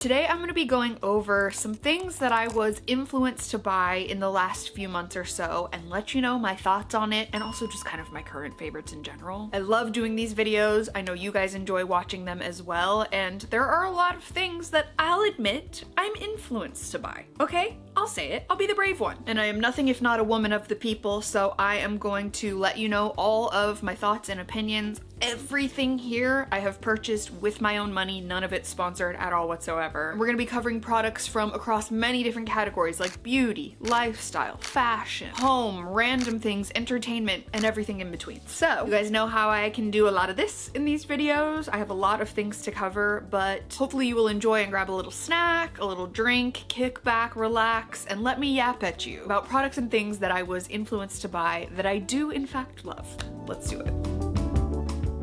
Today I'm going to be going over some things that I was influenced to buy in the last few months or so and let you know my thoughts on it and also just kind of my current favorites in general. I love doing these videos. I know you guys enjoy watching them as well, and there are a lot of things that I'll admit I'm influenced to buy. Okay? I'll say it. I'll be the brave one. And I am nothing if not a woman of the people, so I am going to let you know all of my thoughts and opinions. Everything here I have purchased with my own money, none of it sponsored at all whatsoever. We're gonna be covering products from across many different categories like beauty, lifestyle, fashion, home, random things, entertainment, and everything in between. So, you guys know how I can do a lot of this in these videos. I have a lot of things to cover, but hopefully you will enjoy and grab a little snack, a little drink, kick back, relax, and let me yap at you about products and things that I was influenced to buy that I do in fact love. Let's do it.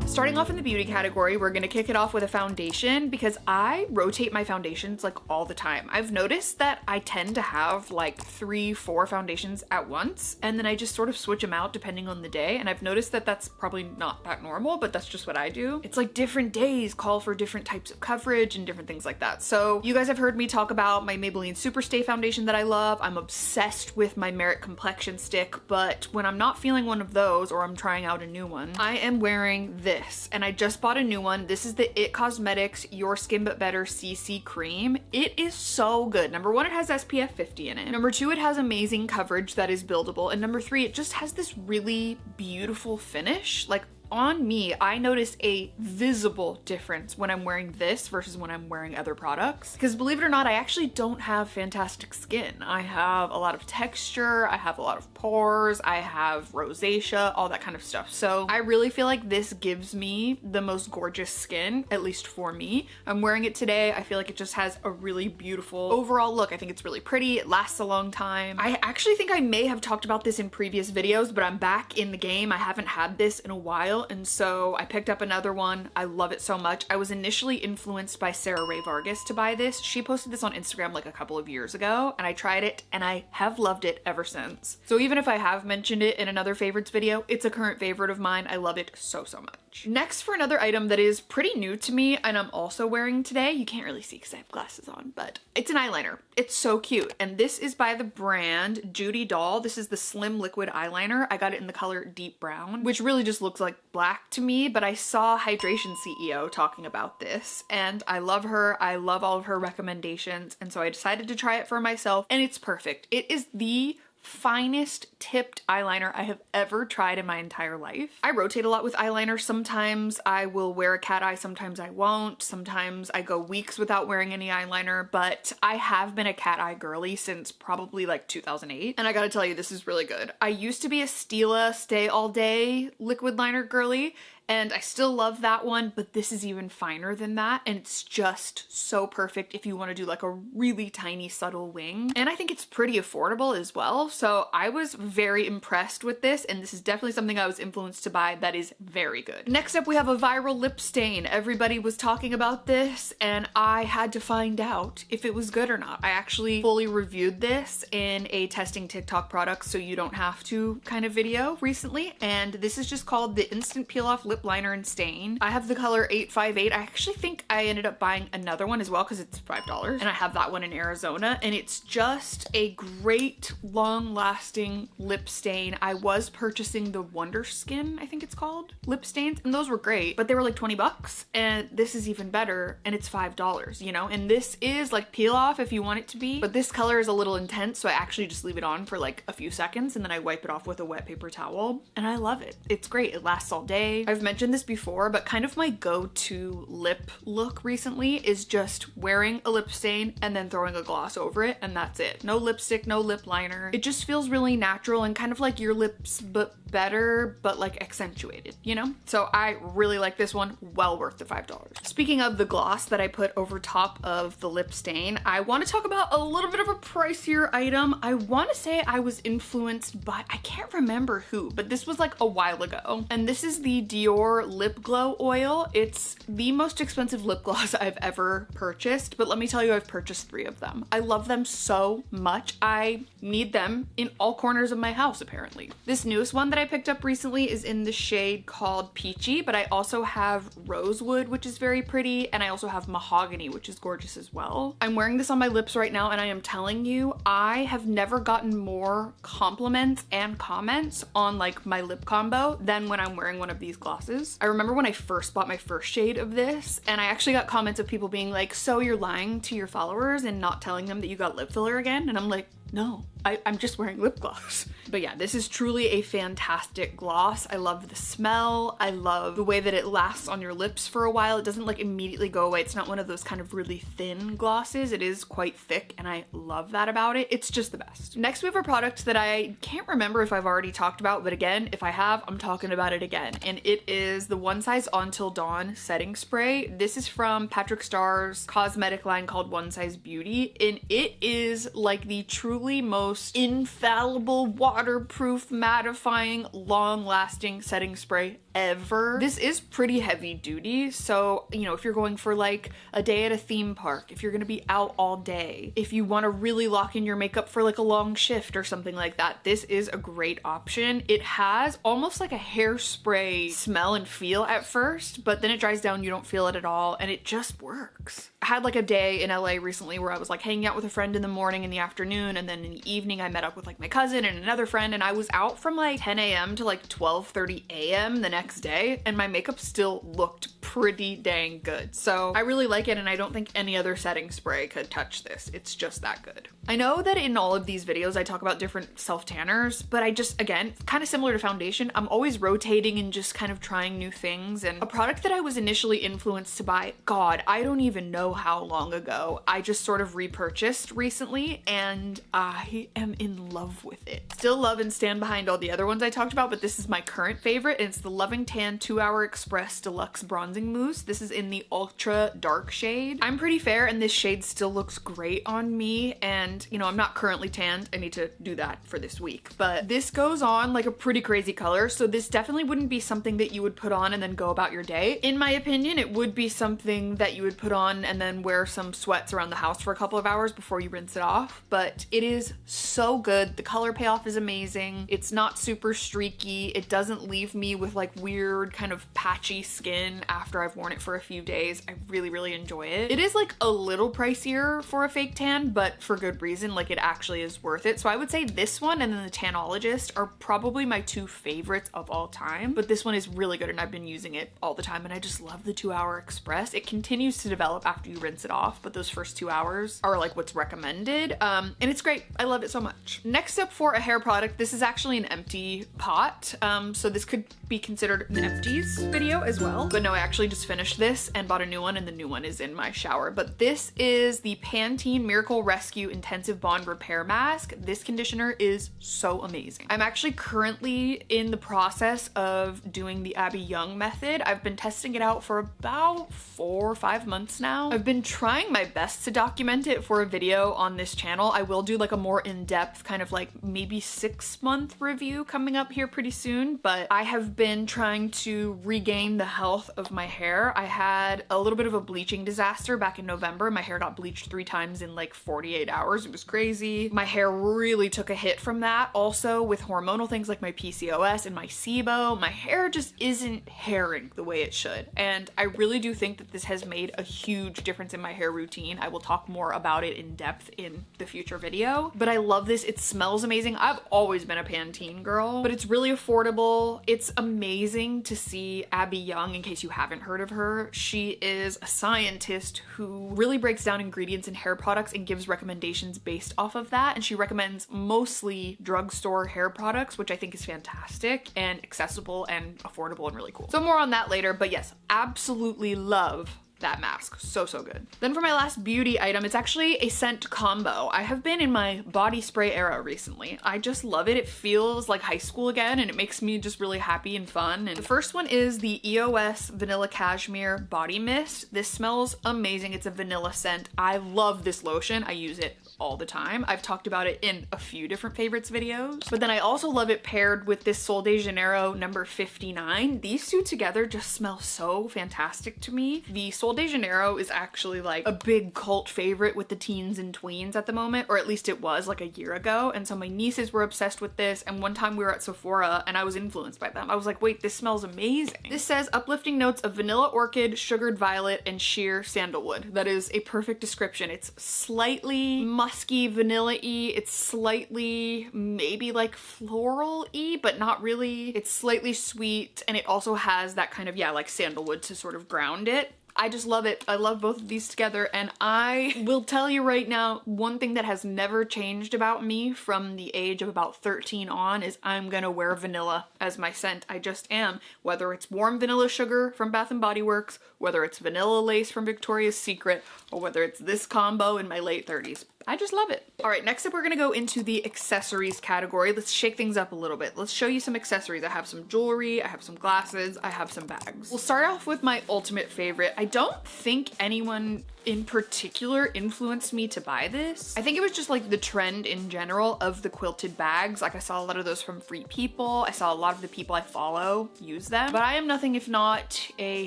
Starting off in the beauty category, we're gonna kick it off with a foundation because I rotate my foundations like all the time. I've noticed that I tend to have like 3-4 foundations at once, and then I just sort of switch them out depending on the day. And I've noticed that that's probably not that normal, but that's just what I do. It's like different days call for different types of coverage and different things like that. So you guys have heard me talk about my Maybelline Superstay foundation that I love. I'm obsessed with my Merit Complexion Stick, but when I'm not feeling one of those or I'm trying out a new one, I am wearing this. And I just bought a new one. This is the IT Cosmetics Your Skin But Better CC Cream. It is so good. Number one, it has SPF 50 in it. Number two, it has amazing coverage that is buildable. And number three, it just has this really beautiful finish. Like, on me, I notice a visible difference when I'm wearing this versus when I'm wearing other products. Because believe it or not, I actually don't have fantastic skin. I have a lot of texture, I have a lot of pores, I have rosacea, all that kind of stuff. So I really feel like this gives me the most gorgeous skin, at least for me. I'm wearing it today. I feel like it just has a really beautiful overall look. I think it's really pretty. It lasts a long time. I actually think I may have talked about this in previous videos, but I'm back in the game. I haven't had this in a while, and so I picked up another one. I love it so much. I was initially influenced by Sarah Ray Vargas to buy this. She posted this on Instagram like a couple of years ago, and I tried it and I have loved it ever since. So even if I have mentioned it in another favorites video, it's a current favorite of mine. I love it so much. Next, for another item that is pretty new to me and I'm also wearing today, you can't really see because I have glasses on, but it's an eyeliner. It's so cute. And this is by the brand Judy Doll. This is the Slim Liquid Eyeliner. I got it in the color Deep Brown, which really just looks like black to me, but I saw Hydration CEO talking about this and I love her. I love all of her recommendations, and so I decided to try it for myself, and it's perfect. It is the finest tipped eyeliner I have ever tried in my entire life. I rotate a lot with eyeliner. Sometimes I will wear a cat eye, sometimes I won't. Sometimes I go weeks without wearing any eyeliner, but I have been a cat eye girly since probably like 2008. And I gotta tell you, this is really good. I used to be a Stila Stay All Day liquid liner girly, and I still love that one, but this is even finer than that, and it's just so perfect if you want to do like a really tiny subtle wing. And I think it's pretty affordable as well, so I was very impressed with this, and this is definitely something I was influenced to buy that is very good. Next up, we have a viral lip stain. Everybody was talking about this, and I had to find out if it was good or not. I actually fully reviewed this in a testing TikTok products so you don't have to kind of video recently, and this is just called the Instant Peel Off Lip Liner and Stain. I have the color 858. I actually think I ended up buying another one as well because it's $5, and I have that one in Arizona, and it's just a great long-lasting lip stain. I was purchasing the Wonder Skin, I think it's called, lip stains, and those were great, but they were like 20 bucks, and this is even better, and it's $5, you know? And this is like peel off if you want it to be, but this color is a little intense, so I actually just leave it on for like a few seconds, and then I wipe it off with a wet paper towel, and I love it. It's great. It lasts all day. I've mentioned this before, but kind of my go-to lip look recently is just wearing a lip stain and then throwing a gloss over it, and that's it. No lipstick, no lip liner. It just feels really natural and kind of like your lips but better, but like accentuated, you know? So I really like this one. Well worth the $5. Speaking of the gloss that I put over top of the lip stain, I want to talk about a little bit of a pricier item. I want to say I was influenced by, I can't remember who, but this was like a while ago, and this is the Dior Lip Glow Oil. It's the most expensive lip gloss I've ever purchased, but let me tell you, I've purchased 3 of them. I love them so much. I need them in all corners of my house, apparently. This newest one that that I picked up recently is in the shade called Peachy, but I also have Rosewood, which is very pretty, and I also have Mahogany, which is gorgeous as well. I'm wearing this on my lips right now, and I am telling you, I have never gotten more compliments and comments on like my lip combo than when I'm wearing one of these glosses. I remember when I first bought my first shade of this, and I actually got comments of people being like, so you're lying to your followers and not telling them that you got lip filler again? And I'm like, no, I'm just wearing lip gloss. But yeah, this is truly a fantastic gloss. I love the smell. I love the way that it lasts on your lips for a while. It doesn't like immediately go away. It's not one of those kind of really thin glosses. It is quite thick, and I love that about it. It's just the best. Next, we have a product that I can't remember if I've already talked about, but again, if I have, I'm talking about it again. And it is the One Size Until Dawn setting spray. This is from Patrick Starr's cosmetic line called One Size Beauty, and it is like the truly most infallible, waterproof, mattifying, long-lasting setting spray ever. This is pretty heavy duty, so you know, if you're going for like a day at a theme park, if you're gonna be out all day, if you want to really lock in your makeup for like a long shift or something like that, this is a great option. It has almost like a hairspray smell and feel at first, but then it dries down, you don't feel it at all, and it just works. I had like a day in LA recently where I was like hanging out with a friend in the morning, in the afternoon, and then in the evening I met up with like my cousin and another friend, and I was out from like 10 a.m. to like 12:30 a.m. the next day, and my makeup still looked pretty dang good. So I really like it, and I don't think any other setting spray could touch this. It's just that good. I know that in all of these videos I talk about different self-tanners, but I just, again, kind of similar to foundation, I'm always rotating and just kind of trying new things. And a product that I was initially influenced to buy, God, I don't even know how long ago, I just sort of repurchased recently, and I am in love with it. Still love and stand behind all the other ones I talked about, but this is my current favorite, and it's the Loving Tan 2 Hour Express Deluxe Bronzing Mousse. This is in the ultra dark shade. I'm pretty fair, and this shade still looks great on me, and you know, I'm not currently tanned. I need to do that for this week, but this goes on like a pretty crazy color, so this definitely wouldn't be something that you would put on and then go about your day. In my opinion, it would be something that you would put on and then wear some sweats around the house for a couple of hours before you rinse it off, but it is so good. The color payoff is amazing. It's not super streaky. It doesn't leave me with like weird kind of patchy skin after I've worn it for a few days. I really, really enjoy it. It is like a little pricier for a fake tan, but for good reason. Like, it actually is worth it. So I would say this one and then the Tanologist are probably my two favorites of all time, but this one is really good, and I've been using it all the time, and I just love the 2 Hour Express. It continues to develop after you rinse it off, but those first 2 hours are like what's recommended, and it's great. I love it so much. Next up for a hair product, this is actually an empty pot, so this could be considered an empties video as well, but no, I actually just finished this and bought a new one, and the new one is in my shower. But this is the Pantene Miracle Rescue Intensive Bond Repair Mask. This conditioner is so amazing. I'm actually currently in the process of doing the Abby Young method. I've been testing it out for about 4 or 5 months now. I've been trying my best to document it for a video on this channel. I will do like a more in-depth kind of like maybe 6-month review coming up here pretty soon, but I have been trying to regain the health of my hair. I had a little bit of a bleaching disaster back in November. My hair got bleached 3 times in like 48 hours. It was crazy. My hair really took a hit from that. Also with hormonal things like my PCOS and my SIBO, my hair just isn't hairing the way it should. And I really do think that this has made a huge difference in my hair routine. I will talk more about it in depth in the future video, but I love this. It smells amazing. I've always been a Pantene girl, but it's really affordable. It's amazing to see Abby Young, in case you haven't heard of her. She is a scientist who really breaks down ingredients in hair products and gives recommendations based off of that, and she recommends mostly drugstore hair products, which I think is fantastic and accessible and affordable and really cool. So more on that later, but yes, absolutely love that mask. So good. Then for my last beauty item, it's actually a scent combo. I have been in my body spray era recently. I just love it. It feels like high school again, and it makes me just really happy and fun. And the first one is the EOS Vanilla Cashmere Body Mist. This smells amazing. It's a vanilla scent. I love this lotion. I use it all the time. I've talked about it in a few different favorites videos, but then I also love it paired with this Sol de Janeiro number 59. These two together just smell so fantastic to me. The Sol Sol de Janeiro is actually like a big cult favorite with the teens and tweens at the moment, or at least it was like a year ago. And so my nieces were obsessed with this, and one time we were at Sephora and I was influenced by them. I was like, wait, this smells amazing. This says uplifting notes of vanilla orchid, sugared violet, and sheer sandalwood. That is a perfect description. It's slightly musky, vanilla-y. It's slightly maybe like floral-y, but not really. It's slightly sweet, and it also has that kind of, yeah, like sandalwood to sort of ground it. I just love it. I love both of these together, and I will tell you right now, one thing that has never changed about me from the age of about 13 on is I'm gonna wear vanilla as my scent. I just am. Whether it's warm vanilla sugar from Bath & Body Works, whether it's vanilla lace from Victoria's Secret, or whether it's this combo in my late 30s. I just love it. All right, next up we're gonna go into the accessories category. Let's shake things up a little bit. Let's show you some accessories. I have some jewelry, I have some glasses, I have some bags. We'll start off with my ultimate favorite. I don't think anyone in particular influenced me to buy this. I think it was just like the trend in general of the quilted bags. Like I saw a lot of those from Free People. I saw a lot of the people I follow use them. But I am nothing if not a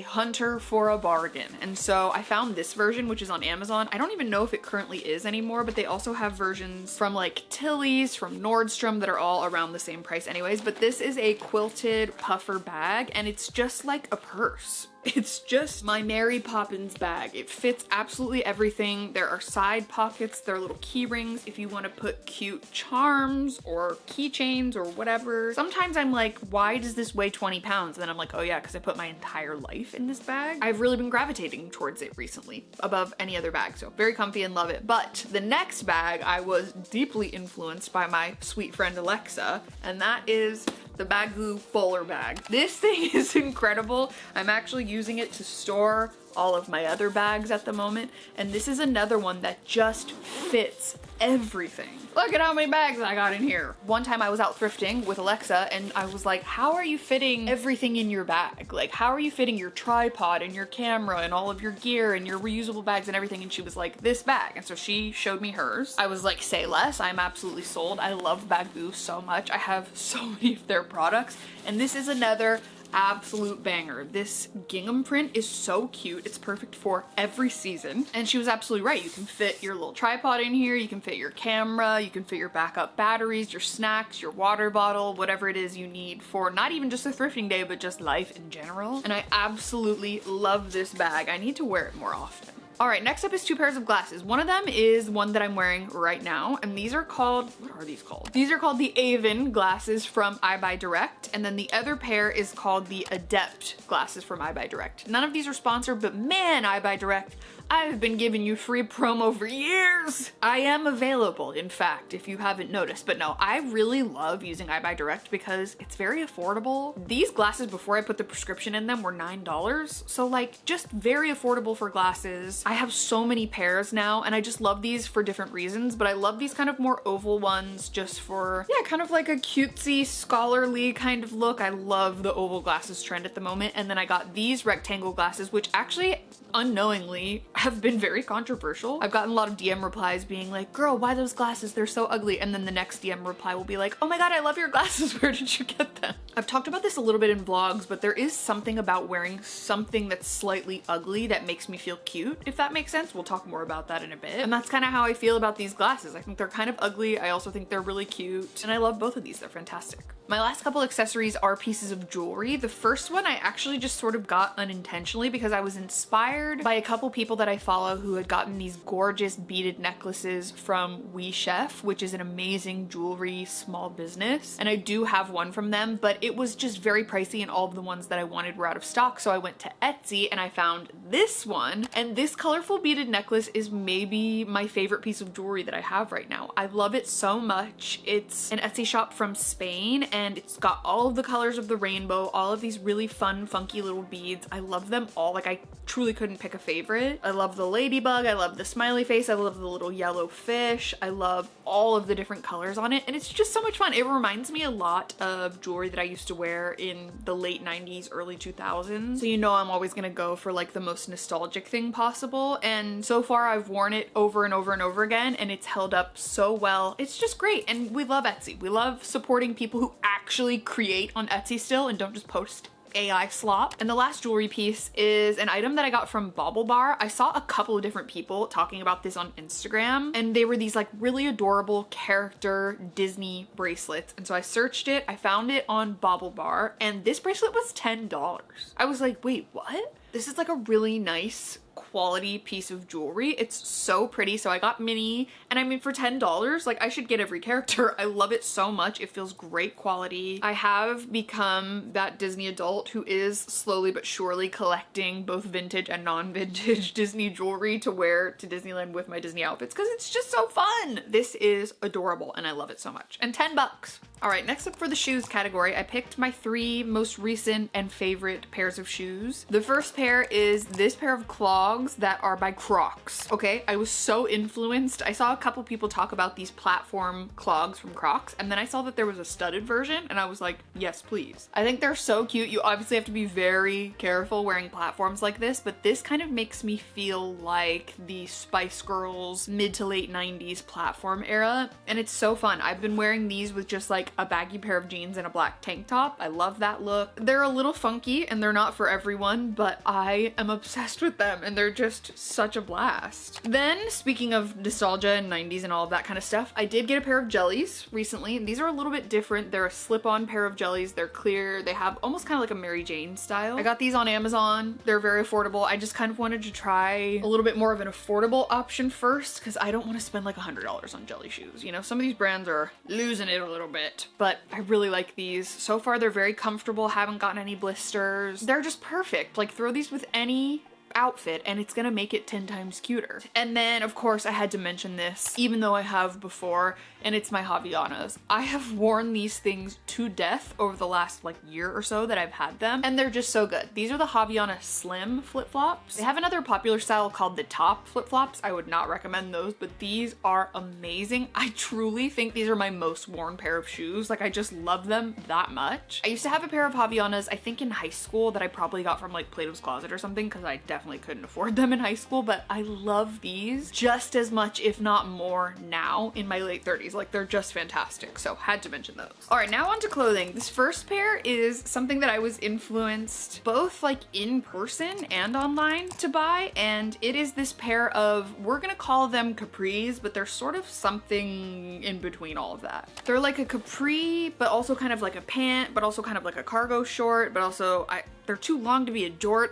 hunter for a bargain. And so I found this version, which is on Amazon. I don't even know if it currently is anymore, but they also have versions from like Tilly's, from Nordstrom that are all around the same price anyways. But this is a quilted puffer bag, and it's just like a purse. It's just my Mary Poppins bag. It fits absolutely everything. There are side pockets, there are little key rings if you want to put cute charms or keychains or whatever. Sometimes I'm like, why does this weigh 20 pounds? And then I'm like, oh yeah, because I put my entire life in this bag. I've really been gravitating towards it recently above any other bag, so very comfy and love it. But the next bag, I was deeply influenced by my sweet friend Alexa, and that is the Baggu Bowler bag. This thing is incredible. I'm actually using it to store all of my other bags at the moment, and this is another one that just fits everything. Look at how many bags I got in here. One time I was out thrifting with Alexa and I was like, how are you fitting everything in your bag? Like, how are you fitting your tripod and your camera and all of your gear and your reusable bags and everything? And she was like, this bag. And so she showed me hers. I was like, say less. I'm absolutely sold. I love Baggu so much. I have so many of their products, and this is another absolute banger. This gingham print is so cute. It's perfect for every season. And she was absolutely right. You can fit your little tripod in here, you can fit your camera, you can fit your backup batteries, your snacks, your water bottle, whatever it is you need for not even just a thrifting day, but just life in general. And I absolutely love this bag. I need to wear it more often. All right, next up is two pairs of glasses. One of them is one that I'm wearing right now, and these are called, what are these called? These are called the Avon glasses from iBuyDirect, and then the other pair is called the Adept glasses from iBuyDirect. None of these are sponsored, but man, iBuyDirect, I've been giving you free promo for years. I am available, in fact, if you haven't noticed. But no, I really love using iBuyDirect because it's very affordable. These glasses, before I put the prescription in them, were $9. So like, just very affordable for glasses. I have so many pairs now, and I just love these for different reasons, but I love these kind of more oval ones just for, yeah, kind of like a cutesy, scholarly kind of look. I love the oval glasses trend at the moment. And then I got these rectangle glasses, which actually, unknowingly, have been very controversial. I've gotten a lot of DM replies being like, girl, why those glasses? They're so ugly. And then the next DM reply will be like, oh my God, I love your glasses. Where did you get them? I've talked about this a little bit in vlogs, but there is something about wearing something that's slightly ugly that makes me feel cute, if that makes sense. We'll talk more about that in a bit. And that's kind of how I feel about these glasses. I think they're kind of ugly. I also think they're really cute. And I love both of these. They're fantastic. My last couple accessories are pieces of jewelry. The first one I actually just sort of got unintentionally because I was inspired by a couple people that I follow who had gotten these gorgeous beaded necklaces from We Chef, which is an amazing jewelry small business. And I do have one from them, but it was just very pricey and all of the ones that I wanted were out of stock. So I went to Etsy and I found this one, and this colorful beaded necklace is maybe my favorite piece of jewelry that I have right now. I love it so much. It's an Etsy shop from Spain, and it's got all of the colors of the rainbow, all of these really fun, funky little beads. I love them all. Like, I truly couldn't pick a favorite. I love the ladybug, I love the smiley face, I love the little yellow fish, I love all of the different colors on it, and it's just so much fun. It reminds me a lot of jewelry that I used to wear in the late 90s, early 2000s. So you know I'm always gonna go for like the most nostalgic thing possible, and so far I've worn it over and over and over again, and it's held up so well. It's just great, and we love Etsy. We love supporting people who actually create on Etsy still and don't just post AI slop. And the last jewelry piece is an item that I got from Bauble Bar. I saw a couple of different people talking about this on Instagram, and they were these like really adorable character Disney bracelets. And so I searched it, I found it on Bauble Bar, and this bracelet was $10. I was like, wait, what? This is like a really nice quality piece of jewelry. It's so pretty. So I got mini, and I mean, for $10, like I should get every character. I love it so much. It feels great quality. I have become that Disney adult who is slowly but surely collecting both vintage and non-vintage Disney jewelry to wear to Disneyland with my Disney outfits because it's just so fun. This is adorable and I love it so much. And $10. All right, next up for the shoes category, I picked my 3 most recent and favorite pairs of shoes. The first pair is this pair of clogs that are by Crocs. Okay, I was so influenced. I saw a couple people talk about these platform clogs from Crocs, and then I saw that there was a studded version, and I was like, yes, please. I think they're so cute. You obviously have to be very careful wearing platforms like this, but this kind of makes me feel like the Spice Girls mid to late 90s platform era, and it's so fun. I've been wearing these with just like a baggy pair of jeans and a black tank top. I love that look. They're a little funky and they're not for everyone, but I am obsessed with them and they're just such a blast. Then, speaking of nostalgia and 90s and all of that kind of stuff, I did get a pair of jellies recently, and these are a little bit different. They're a slip-on pair of jellies. They're clear. They have almost kind of like a Mary Jane style. I got these on Amazon. They're very affordable. I just kind of wanted to try a little bit more of an affordable option first because I don't want to spend like $100 on jelly shoes. You know, some of these brands are losing it a little bit, but I really like these. So far, they're very comfortable. Haven't gotten any blisters. They're just perfect. Like, throw these with any outfit and it's gonna make it 10 times cuter. And then of course I had to mention this, even though I have before, and it's my Havaianas. I have worn these things to death over the last like year or so that I've had them, and they're just so good. These are the Havaiana Slim flip-flops. They have another popular style called the Top flip-flops. I would not recommend those, but these are amazing. I truly think these are my most worn pair of shoes. Like, I just love them that much. I used to have a pair of Havaianas, I think in high school, that I probably got from like Plato's Closet or something because I definitely couldn't afford them in high school, but I love these just as much, if not more, now in my late 30s. Like, they're just fantastic, so had to mention those. All right, now on to clothing. This first pair is something that I was influenced both like in person and online to buy, and it is this pair of, we're gonna call them capris, but they're sort of something in between all of that. They're like a capri, but also kind of like a pant, but also kind of like a cargo short, but also they're too long to be a jort.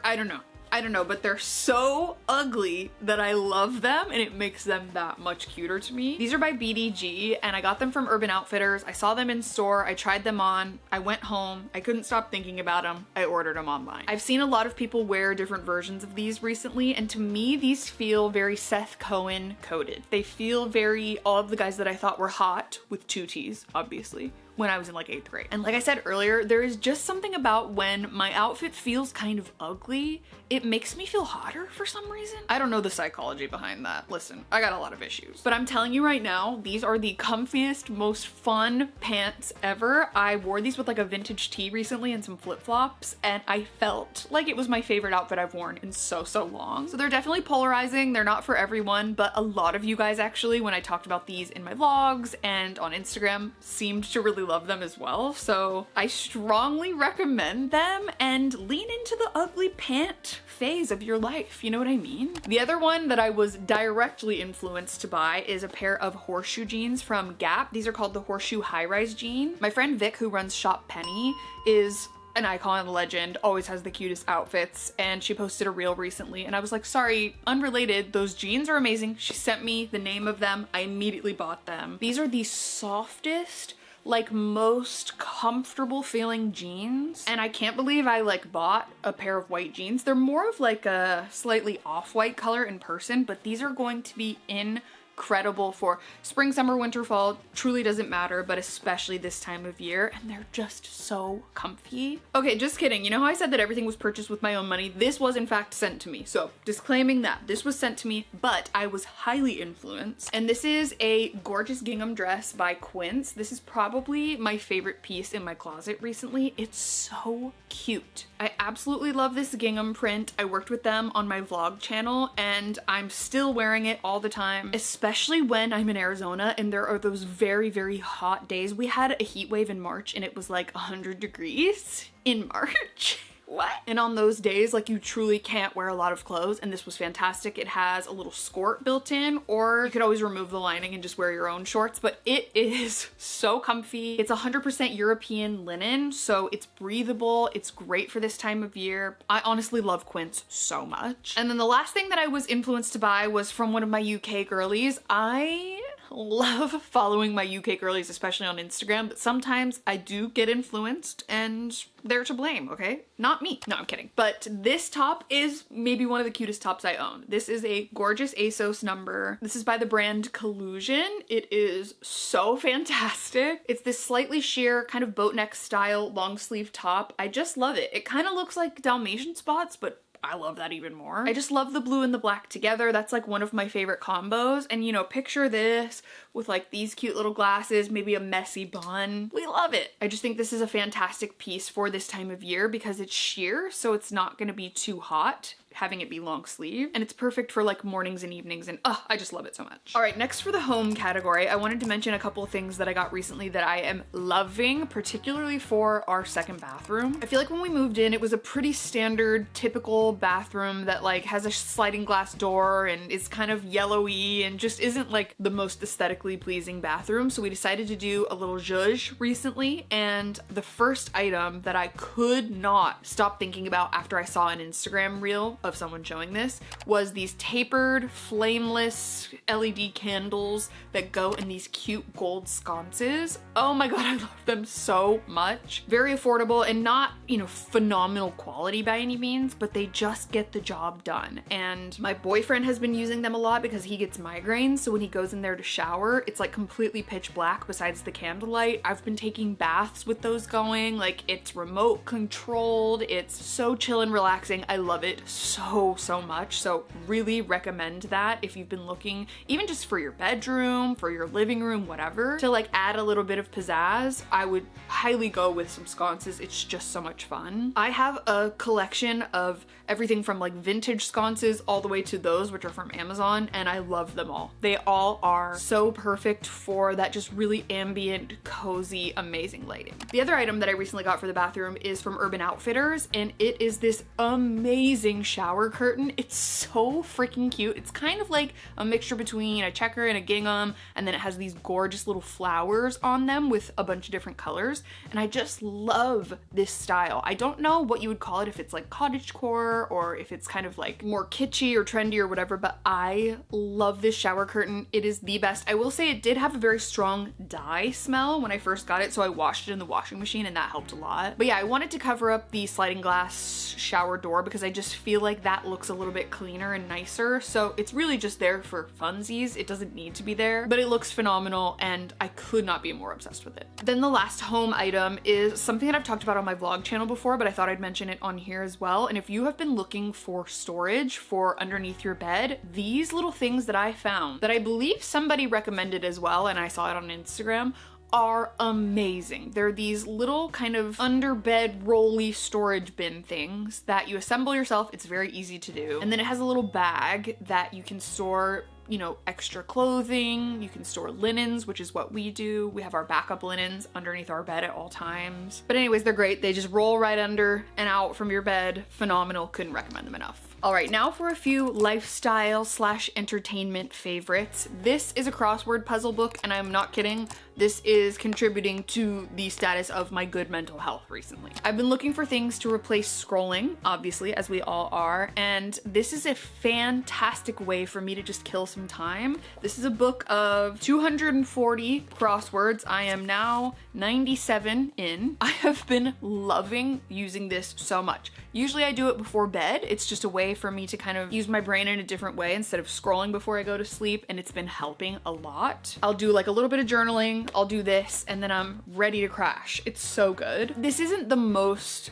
I don't know, but they're so ugly that I love them, and it makes them that much cuter to me. These are by BDG, and I got them from Urban Outfitters. I saw them in store, I tried them on, I went home, I couldn't stop thinking about them, I ordered them online. I've seen a lot of people wear different versions of these recently, and to me, these feel very Seth Cohen coded. They feel very all of the guys that I thought were hot, with 2 T's, obviously, when I was in like 8th grade. And like I said earlier, there is just something about when my outfit feels kind of ugly, it makes me feel hotter for some reason. I don't know the psychology behind that. Listen, I got a lot of issues. But I'm telling you right now, these are the comfiest, most fun pants ever. I wore these with like a vintage tee recently and some flip-flops, and I felt like it was my favorite outfit I've worn in so long. So they're definitely polarizing. They're not for everyone, but a lot of you guys actually, when I talked about these in my vlogs and on Instagram, seemed to really love them as well. So I strongly recommend them, and lean into the ugly pant phase of your life, you know what I mean? The other one that I was directly influenced to buy is a pair of horseshoe jeans from Gap. These are called the Horseshoe High-Rise Jean. My friend Vic, who runs Shop Penny, is an icon, a legend, always has the cutest outfits, and she posted a reel recently, and I was like, sorry, unrelated, those jeans are amazing. She sent me the name of them. I immediately bought them. These are the softest, like most comfortable feeling jeans, and I can't believe I like bought a pair of white jeans. They're more of like a slightly off-white color in person, but these are going to be incredible for spring, summer, winter, fall. Truly doesn't matter, but especially this time of year, and they're just so comfy. Okay, just kidding. You know how I said that everything was purchased with my own money? This was in fact sent to me, so disclaiming that this was sent to me, but I was highly influenced. And this is a gorgeous gingham dress by Quince. This is probably my favorite piece in my closet recently. It's so cute. I absolutely love this gingham print. I worked with them on my vlog channel, and I'm still wearing it all the time, especially when I'm in Arizona and there are those very hot days. We had a heat wave in March and it was like 100 degrees in March. what? And on those days, like, you truly can't wear a lot of clothes, and this was fantastic. It has a little skirt built in, or you could always remove the lining and just wear your own shorts, but it is so comfy. It's 100% European linen, so it's breathable. It's great for this time of year. I honestly love Quince so much. And then the last thing that I was influenced to buy was from one of my UK girlies. I love following my UK girlies, especially on Instagram, but sometimes I do get influenced and they're to blame, okay? Not me. No, I'm kidding. But this top is maybe one of the cutest tops I own. This is a gorgeous ASOS number. This is by the brand Collusion. It is so fantastic. It's this slightly sheer kind of boat neck style long sleeve top. I just love it. It kind of looks like Dalmatian spots, but I love that even more. I just love the blue and the black together. That's like one of my favorite combos. And you know, picture this with like these cute little glasses, maybe a messy bun. We love it. I just think this is a fantastic piece for this time of year because it's sheer, so it's not gonna be too hot having it be long sleeve, and it's perfect for like mornings and evenings, and I just love it so much. All right, next for the home category, I wanted to mention a couple of things that I got recently that I am loving, particularly for our second bathroom. I feel like when we moved in, it was a pretty standard, typical bathroom that like has a sliding glass door and is kind of yellowy and just isn't like the most aesthetically pleasing bathroom. So we decided to do a little zhuzh recently, and the first item that I could not stop thinking about after I saw an Instagram reel of someone showing this was these tapered, flameless LED candles that go in these cute gold sconces. Oh my god, I love them so much. Very affordable and not, you know, phenomenal quality by any means, but they just get the job done. And my boyfriend has been using them a lot because he gets migraines, so when he goes in there to shower, it's like completely pitch black besides the candlelight. I've been taking baths with those going, like it's remote controlled, it's so chill and relaxing. I love it so much. So really recommend that if you've been looking even just for your bedroom, for your living room, whatever, to like add a little bit of pizzazz. I would highly go with some sconces. It's just so much fun. I have a collection of everything from like vintage sconces all the way to those which are from Amazon, and I love them all. They all are so perfect for that just really ambient, cozy, amazing lighting. The other item that I recently got for the bathroom is from Urban Outfitters, and it is this amazing shower curtain. It's so freaking cute. It's kind of like a mixture between a checker and a gingham, and then it has these gorgeous little flowers on them with a bunch of different colors, and I just love this style. I don't know what you would call it, if it's like cottagecore or if it's kind of like more kitschy or trendy or whatever, but I love this shower curtain. It is the best. I will say it did have a very strong dye smell when I first got it, so I washed it in the washing machine and that helped a lot. But yeah, I wanted to cover up the sliding glass shower door because I just feel like that looks a little bit cleaner and nicer, so it's really just there for funsies. It doesn't need to be there, but it looks phenomenal and I could not be more obsessed with it. Then the last home item is something that I've talked about on my vlog channel before, but I thought I'd mention it on here as well. And if you have been looking for storage for underneath your bed, these little things that I found that I believe somebody recommended as well, and I saw it on Instagram, are amazing. They're these little kind of underbed rolly storage bin things that you assemble yourself. It's very easy to do. And then it has a little bag that you can store, you know, extra clothing. You can store linens, which is what we do. We have our backup linens underneath our bed at all times. But anyways, they're great. They just roll right under and out from your bed. Phenomenal. Couldn't recommend them enough. All right, now for a few lifestyle / entertainment favorites. This is a crossword puzzle book, and I'm not kidding. This is contributing to the status of my good mental health recently. I've been looking for things to replace scrolling, obviously, as we all are, and this is a fantastic way for me to just kill some time. This is a book of 240 crosswords. I am now 97 in. I have been loving using this so much. Usually I do it before bed. It's just a way for me to kind of use my brain in a different way instead of scrolling before I go to sleep, and it's been helping a lot. I'll do like a little bit of journaling, I'll do this, and then I'm ready to crash. It's so good. This isn't the most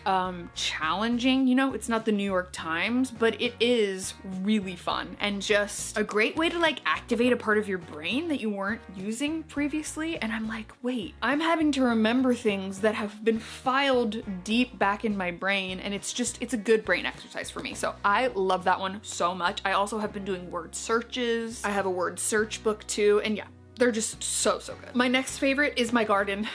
challenging, you know, it's not the New York Times, but it is really fun and just a great way to like activate a part of your brain that you weren't using previously. And I'm like, wait, I'm having to remember things that have been filed deep back in my brain, and it's a good brain exercise for me. So I love that one so much. I also have been doing word searches. I have a word search book too, and yeah, they're just so good. My next favorite is my garden.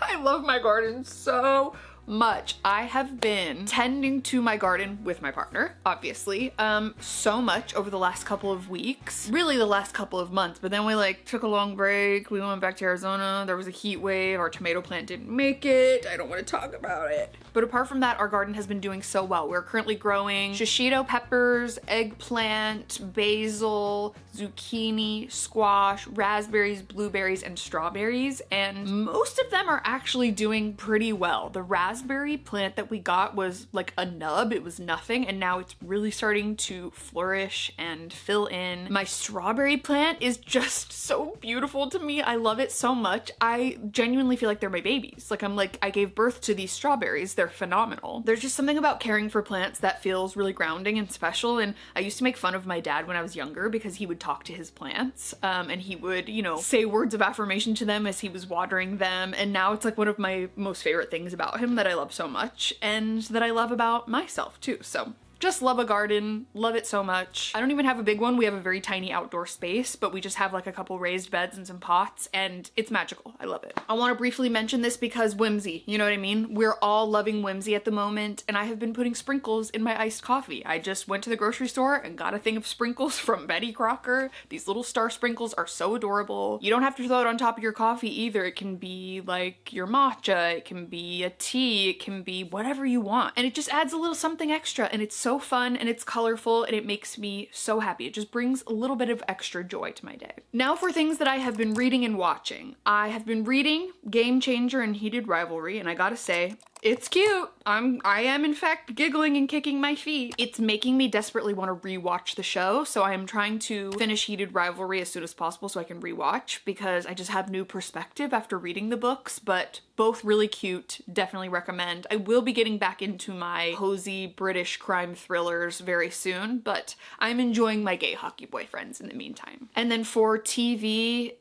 I love my garden so much. I have been tending to my garden with my partner, obviously, so much over the last couple of weeks, really the last couple of months, but then we like took a long break. We went back to Arizona. There was a heat wave. Our tomato plant didn't make it. I don't want to talk about it. But apart from that, our garden has been doing so well. We're currently growing shishito peppers, eggplant, basil, zucchini, squash, raspberries, blueberries, and strawberries, and most of them are actually doing pretty well. The raspberry plant that we got was like a nub, it was nothing, and now it's really starting to flourish and fill in. My strawberry plant is just so beautiful to me. I love it so much. I genuinely feel like they're my babies. Like I gave birth to these strawberries. They're phenomenal. There's just something about caring for plants that feels really grounding and special, and I used to make fun of my dad when I was younger because he would talk to his plants, and he would, you know, say words of affirmation to them as he was watering them, and now it's like one of my most favorite things about him that I love so much and that I love about myself too. So just love a garden, love it so much. I don't even have a big one. We have a very tiny outdoor space, but we just have like a couple raised beds and some pots, and it's magical. I love it. I want to briefly mention this because whimsy, you know what I mean? We're all loving whimsy at the moment, and I have been putting sprinkles in my iced coffee. I just went to the grocery store and got a thing of sprinkles from Betty Crocker. These little star sprinkles are so adorable. You don't have to throw it on top of your coffee either. It can be like your matcha, it can be a tea, it can be whatever you want. And it just adds a little something extra, and it's so fun and it's colorful and it makes me so happy. It just brings a little bit of extra joy to my day. Now for things that I have been reading and watching. I have been reading Game Changer and Heated Rivalry, and I gotta say, it's cute. I am in fact giggling and kicking my feet. It's making me desperately want to rewatch the show, so I am trying to finish Heated Rivalry as soon as possible so I can rewatch, because I just have new perspective after reading the books, but both really cute. Definitely recommend. I will be getting back into my cozy British crime thrillers very soon, but I'm enjoying my gay hockey boyfriends in the meantime. And then for TV,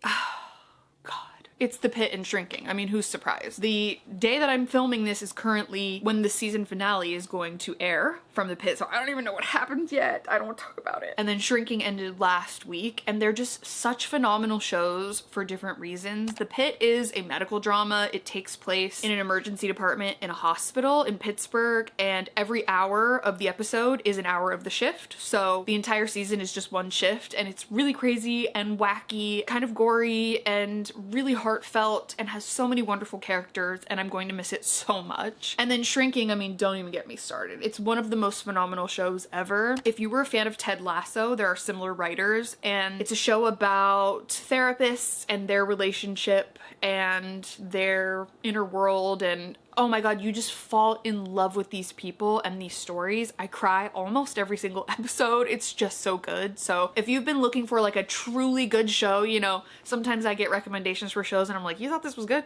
it's The Pit and Shrinking. I mean, who's surprised? The day that I'm filming this is currently when the season finale is going to air from The Pit, so I don't even know what happens yet. I don't want to talk about it. And then Shrinking ended last week, and they're just such phenomenal shows for different reasons. The Pit is a medical drama. It takes place in an emergency department in a hospital in Pittsburgh, and every hour of the episode is an hour of the shift. So the entire season is just one shift, and it's really crazy and wacky, kind of gory, and really heartfelt, and has so many wonderful characters, and I'm going to miss it so much. And then Shrinking, I mean, don't even get me started. It's one of the most phenomenal shows ever. If you were a fan of Ted Lasso, there are similar writers, and it's a show about therapists and their relationship and their inner world, and oh my god, you just fall in love with these people and these stories. I cry almost every single episode. It's just so good. So if you've been looking for like a truly good show, you know, sometimes I get recommendations for shows and I'm like, you thought this was good?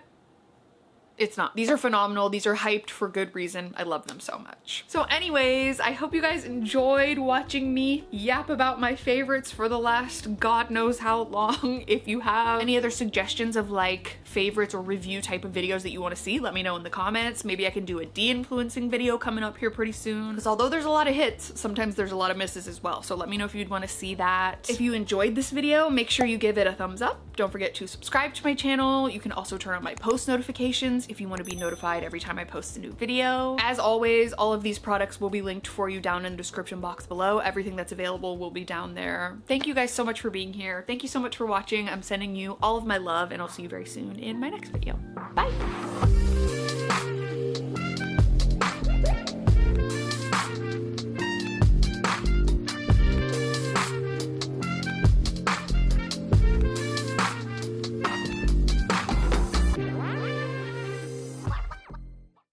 It's not. These are phenomenal. These are hyped for good reason. I love them so much. So anyways, I hope you guys enjoyed watching me yap about my favorites for the last god knows how long. If you have any other suggestions of like favorites or review type of videos that you want to see, let me know in the comments. Maybe I can do a de-influencing video coming up here pretty soon. Because although there's a lot of hits, sometimes there's a lot of misses as well. So let me know if you'd want to see that. If you enjoyed this video, make sure you give it a thumbs up. Don't forget to subscribe to my channel. You can also turn on my post notifications if you want to be notified every time I post a new video. As always, all of these products will be linked for you down in the description box below. Everything that's available will be down there. Thank you guys so much for being here. Thank you so much for watching. I'm sending you all of my love, and I'll see you very soon in my next video. Bye!